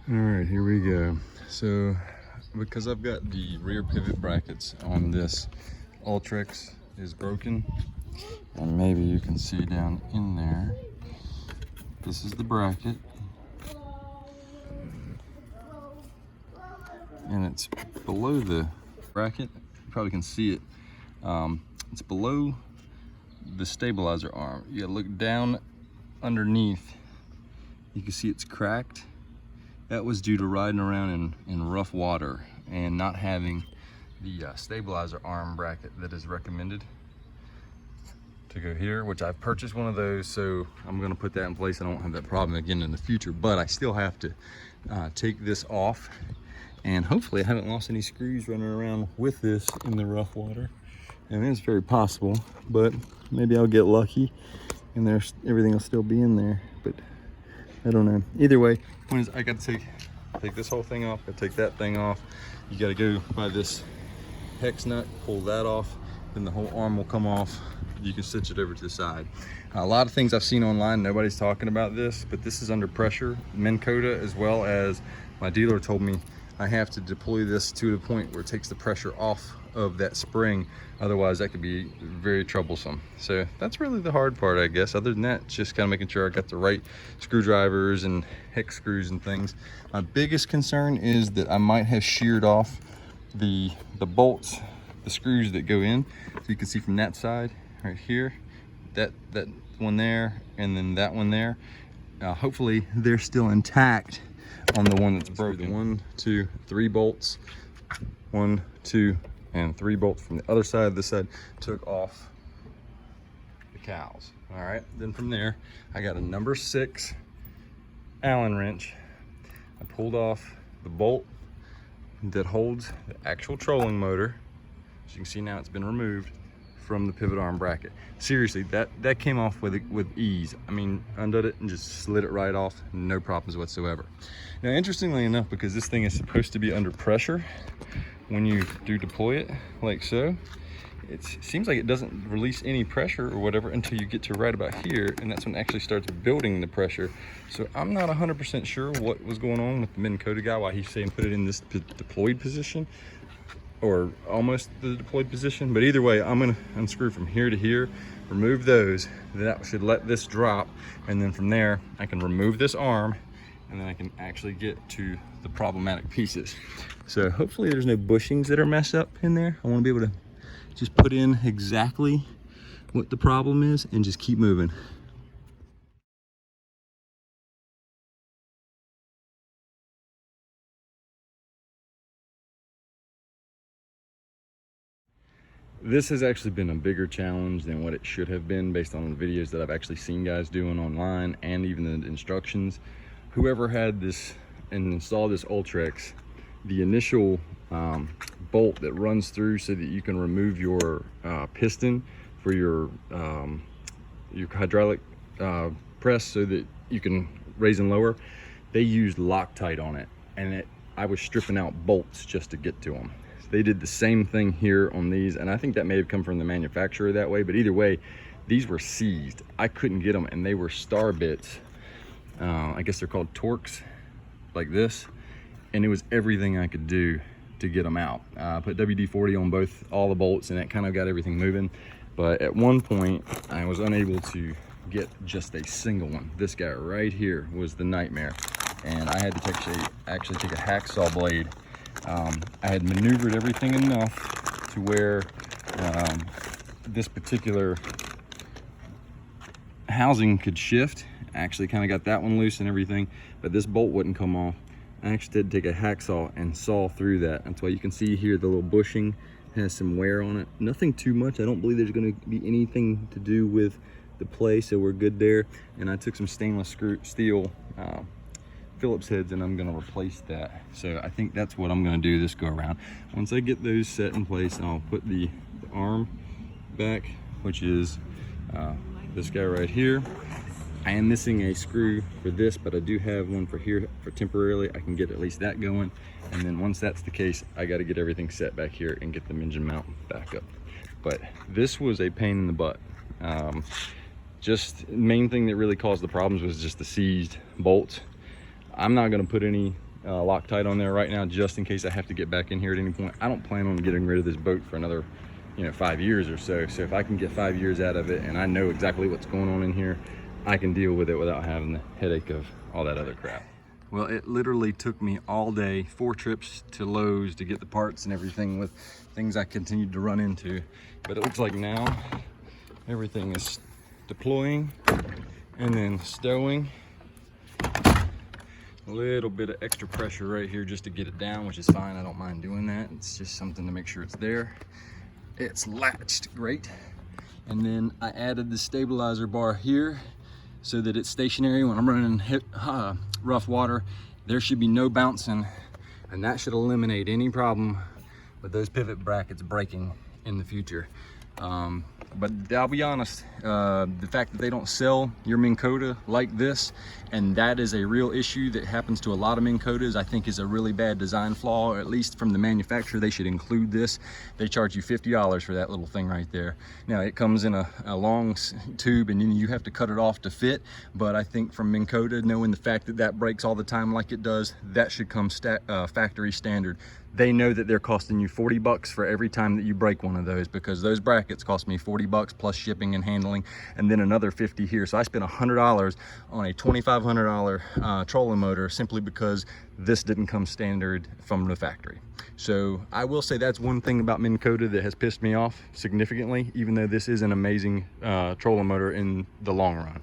All right, here we go. So because I've got the rear pivot brackets on this Ultrex is broken, and maybe you can see down in there, this is the bracket, and it's below the bracket. You probably can see it. It's below the stabilizer arm. You gotta look down underneath. You can see it's cracked. That was due to riding around in rough water and not having the stabilizer arm bracket that is recommended to go here, which I've purchased one of those, so I'm gonna put that in place and I won't have that problem again in the future. But I still have to take this off, and hopefully I haven't lost any screws running around with this in the rough water. And it's very possible, but maybe I'll get lucky and everything will still be in there, but I don't know. Either way, I got to take this whole thing off, take that thing off. You got to go by this hex nut, pull that off, then the whole arm will come off. You can stitch it over to the side. A lot of things I've seen online, nobody's talking about this, but this is under pressure. Minn Kota, as well as my dealer, told me I have to deploy this to the point where it takes the pressure off of that spring. Otherwise that could be very troublesome. So that's really the hard part, I guess. Other than that, it's just kind of making sure I got the right screwdrivers and hex screws and things. My biggest concern is that I might have sheared off the bolts, the screws that go in. So you can see from that side right here, that one there, and then that one there. Hopefully they're still intact on the one that's broken. 1, 2, 3 bolts. 1, 2, and 3 bolts from the other side. This side took off the cowls. All right, then from there, I got a number 6 Allen wrench. I pulled off the bolt that holds the actual trolling motor. As you can see now, it's been removed from the pivot arm bracket. Seriously, that came off with ease. I mean, undid it and just slid it right off, no problems whatsoever. Now, interestingly enough, because this thing is supposed to be under pressure when you do deploy it, like so, it seems like it doesn't release any pressure or whatever until you get to right about here, and that's when it actually starts building the pressure. So I'm not 100% sure what was going on with the Minn Kota guy, why he's saying put it in this deployed position, or almost the deployed position. But either way, I'm gonna unscrew from here to here, remove those. That should let this drop, and then from there I can remove this arm, and then I can actually get to the problematic pieces. So hopefully there's no bushings that are messed up in there. I want to be able to just put in exactly what the problem is and just keep moving. This has actually been a bigger challenge than what it should have been based on the videos that I've actually seen guys doing online and even the instructions. Whoever had this and installed this Ultrex, the initial bolt that runs through so that you can remove your piston for your hydraulic press so that you can raise and lower, they used Loctite on it, and I was stripping out bolts just to get to them. They did the same thing here on these, and I think that may have come from the manufacturer that way, but either way, these were seized. I couldn't get them, and they were star bits. I guess they're called torx, like this, and it was everything I could do to get them out. I put WD-40 on all the bolts, and that kind of got everything moving. But at one point, I was unable to get just a single one. This guy right here was the nightmare, and I had to actually take a hacksaw blade. I had maneuvered everything enough to where this particular housing could shift. I actually kind of got that one loose and everything, but this bolt wouldn't come off. I actually did take a hacksaw and saw through that. That's why you can see here the little bushing has some wear on it. Nothing too much. I don't believe there's going to be anything to do with the play, so we're good there. And I took some stainless steel Phillips heads, and I'm going to replace that. So I think that's what I'm going to do this go around. Once I get those set in place, I'll put the arm back, which is this guy right here. I am missing a screw for this, but I do have one for here for temporarily. I can get at least that going, and then once that's the case, I got to get everything set back here and get the engine mount back up. But this was a pain in the butt. Just main thing that really caused the problems was just the seized bolts. I'm not going to put any Loctite on there right now, just in case I have to get back in here at any point. I don't plan on getting rid of this boat for another, 5 years or so. So if I can get 5 years out of it and I know exactly what's going on in here, I can deal with it without having the headache of all that other crap. Well, it literally took me all day, 4 trips to Lowe's to get the parts and everything, with things I continued to run into. But it looks like now everything is deploying and then stowing. A little bit of extra pressure right here just to get it down, which is fine. I don't mind doing that. It's just something to make sure it's there. It's latched great. And then I added the stabilizer bar here so that it's stationary when I'm running rough water. There should be no bouncing, and that should eliminate any problem with those pivot brackets breaking in the future. But I'll be honest, the fact that they don't sell your Minn Kota like this, and that is a real issue that happens to a lot of Minn Kotas, I think is a really bad design flaw, or at least from the manufacturer. They should include this. They charge you $50 for that little thing right there. Now it comes in a long tube, and then you have to cut it off to fit, but I think from Minn Kota, knowing the fact that that breaks all the time like it does, that should come factory standard. They know that they're costing you 40 bucks for every time that you break one of those, because those brackets cost me 40 bucks plus shipping and handling, and then another 50 here. So I spent $100 on a $2,500 trolling motor simply because this didn't come standard from the factory. So I will say that's one thing about Minn Kota that has pissed me off significantly, even though this is an amazing trolling motor in the long run.